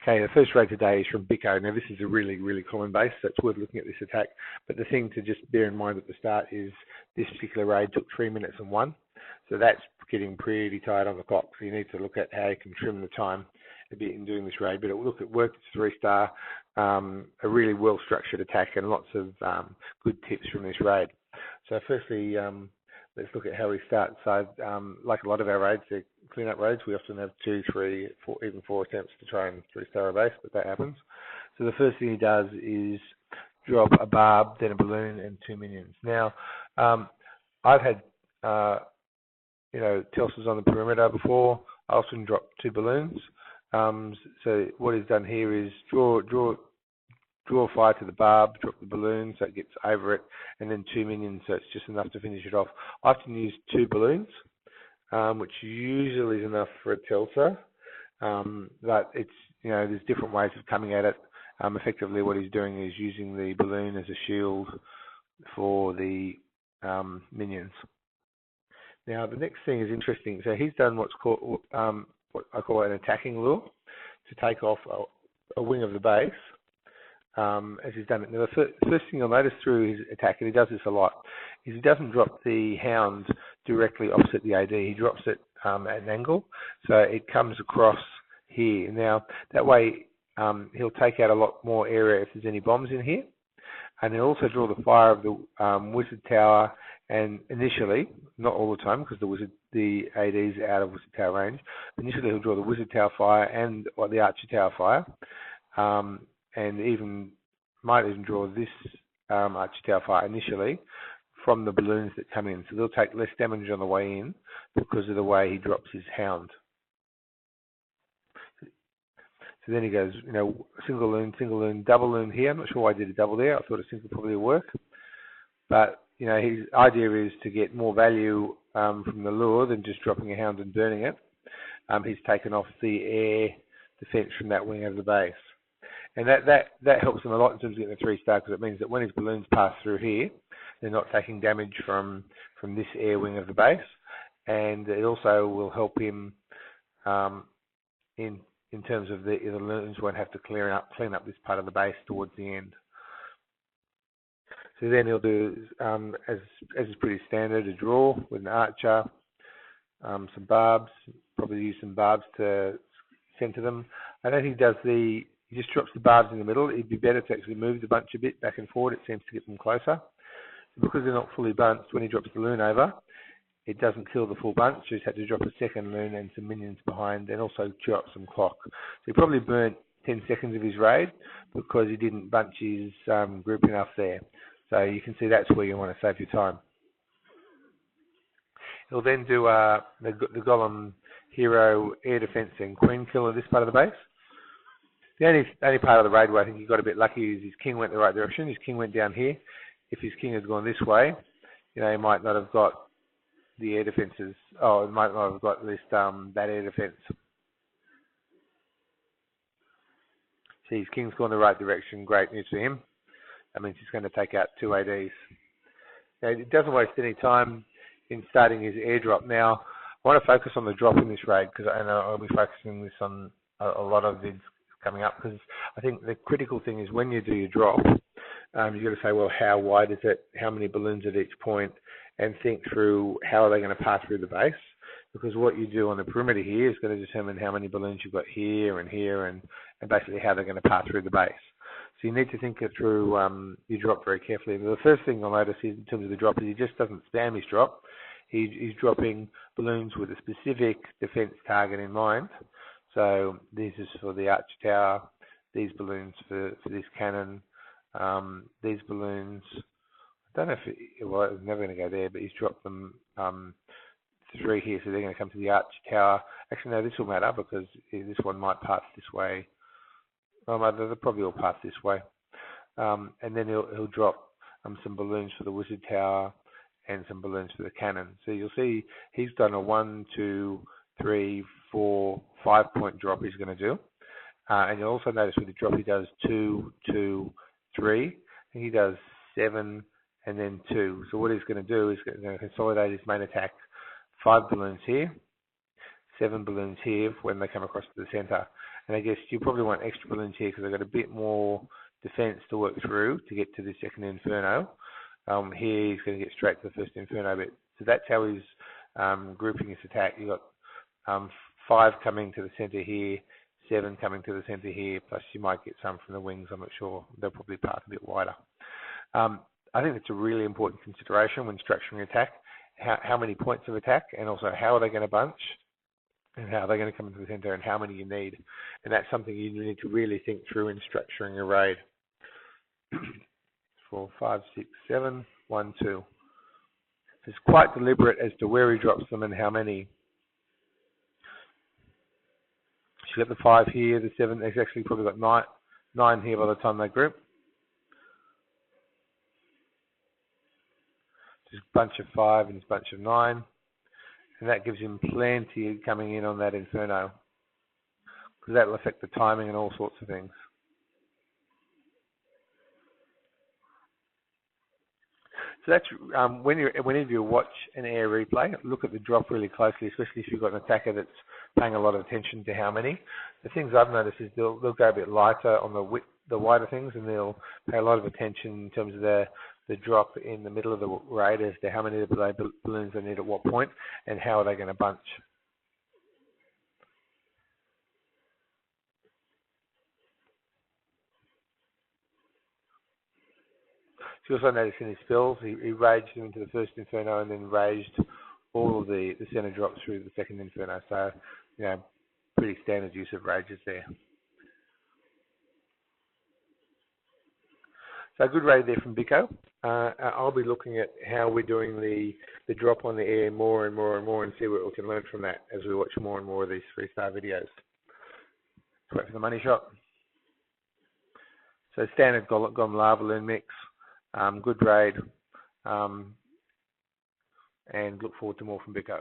Okay, the first raid today is from Bicco. Now this is a really, really common base, so it's worth looking at this attack. But the thing to just bear in mind at the start is this particular raid took 3 minutes and 1. So that's getting pretty tight on the clock. So you need to look at how you can trim the time a bit in doing this raid. But look, it worked. It's 3-star, a really well-structured attack and lots of good tips from this raid. So firstly, let's look at how we start. So like a lot of our raids, they're clean-up raids. We often have 2, 3, 4, even 4 attempts to try and 3-star a base, but that happens. So the first thing he does is drop a barb, then a balloon, and 2 minions. Now, I've had Telsas on the perimeter before. I often drop 2 balloons. So what he's done here is draw fire to the barb, drop the balloon so it gets over it, and then 2 minions, so it's just enough to finish it off. I often use 2 balloons, which usually is enough for a Telsa, but it's there's different ways of coming at it. Effectively, what he's doing is using the balloon as a shield for the minions. Now, the next thing is interesting. So he's done what's called what I call an attacking lure to take off a wing of the base. As he's done it. Now, the first thing you'll notice through his attack, and he does this a lot, is he doesn't drop the Hound directly opposite the AD. He drops it at an angle, so it comes across here. Now, that way he'll take out a lot more area if there's any bombs in here, and he'll also draw the fire of the Wizard Tower. And initially, not all the time, because the AD is out of Wizard Tower range. Initially, he'll draw the Wizard Tower fire and the Archer Tower fire. And might even draw this Archer Tower fire initially from the balloons that come in. So they'll take less damage on the way in because of the way he drops his Hound. So then he goes, single loon, double loon here. I'm not sure why I did a double there. I thought a single probably would work. But, his idea is to get more value from the lure than just dropping a Hound and burning it. He's taken off the air defense from that wing of the base. And that helps him a lot in terms of getting a 3-star, because it means that when his balloons pass through here, they're not taking damage from this air wing of the base, and it also will help him in terms of the loons won't have to clean up this part of the base towards the end. So then he'll do as is pretty standard, a draw with an archer, some barbs, probably use some barbs to center them. I don't think he just drops the barbs in the middle. It'd be better to actually move the bunch a bit back and forward. It seems to get them closer. Because they're not fully bunched, when he drops the loon over, it doesn't kill the full bunch. So he's had to drop a second loon and some minions behind, and also drop some clock. So he probably burnt 10 seconds of his raid because he didn't bunch his group enough there. So you can see that's where you want to save your time. He'll then do the Golem Hero air defense and Queen Killer this part of the base. The only part of the raid where I think he got a bit lucky is his king went the right direction. His king went down here. If his king had gone this way, he might not have got the air defenses. Oh, it might not have got at least that air defense. See, his king's gone the right direction. Great news for him. That means he's going to take out 2 ADs. Now, it doesn't waste any time in starting his airdrop. Now, I want to focus on the drop in this raid, because I know I'll be focusing this on a lot of vids coming up, because I think the critical thing is when you do your drop, you've got to say, well, how wide is it? How many balloons at each point? And think through how are they going to pass through the base, because what you do on the perimeter here is going to determine how many balloons you've got here, and basically how they're going to pass through the base. So you need to think it through your drop very carefully. And the first thing I'll notice is, in terms of the drop, is he just doesn't spam his drop. He's dropping balloons with a specific defense target in mind. So this is for the Archer Tower, these balloons for this cannon, these balloons, I don't know if it was never going to go there, but he's dropped them 3 here, so they're going to come to the Archer Tower. Actually, no, this will matter, because this one might pass this way. Well, they'll probably all pass this way. And then he'll drop some balloons for the Wizard Tower and some balloons for the cannon. So you'll see he's done a 1, 2, 3, 4, 5-point drop he's going to do. And you'll also notice with the drop he does 2, 2, 3. And he does 7 and then 2. So what he's going to do is going to consolidate his main attack. 5 balloons here, 7 balloons here when they come across to the center. And I guess you probably want extra balloons here because they've got a bit more defense to work through to get to the second Inferno. Here he's going to get straight to the first Inferno bit. So that's how he's grouping his attack. You've got 5 coming to the center here, 7 coming to the center here, plus you might get some from the wings. I'm not sure. They'll probably park a bit wider. I think it's a really important consideration when structuring attack, how many points of attack, and also how are they going to bunch, and how they're going to come into the center, and how many you need. And that's something you need to really think through in structuring your raid. 4, 5, 6, 7, 1, 2. It's quite deliberate as to where he drops them and how many. So you've got the 5 here, the 7. There's actually probably got 9 here by the time they group. Just a bunch of 5 and a bunch of 9. And that gives him plenty coming in on that Inferno, because that will affect the timing and all sorts of things. So that's whenever you watch an air replay, look at the drop really closely, especially if you've got an attacker that's paying a lot of attention to how many. The things I've noticed is they'll go a bit lighter on the wider things, and they'll pay a lot of attention in terms of the drop in the middle of the raid as to how many balloons they need at what point and how are they going to bunch. So you also notice in his spells, he raged them into the first Inferno and then raged all of the center drops through the second Inferno. So, pretty standard use of rages there. So a good raid there from Bicco. I'll be looking at how we're doing the drop on the air more and more and more, and see what we can learn from that as we watch more and more of these 3-star videos. Let's wait for the money shot. So standard GolemLavaLoon mix, good raid, and look forward to more from Bicco.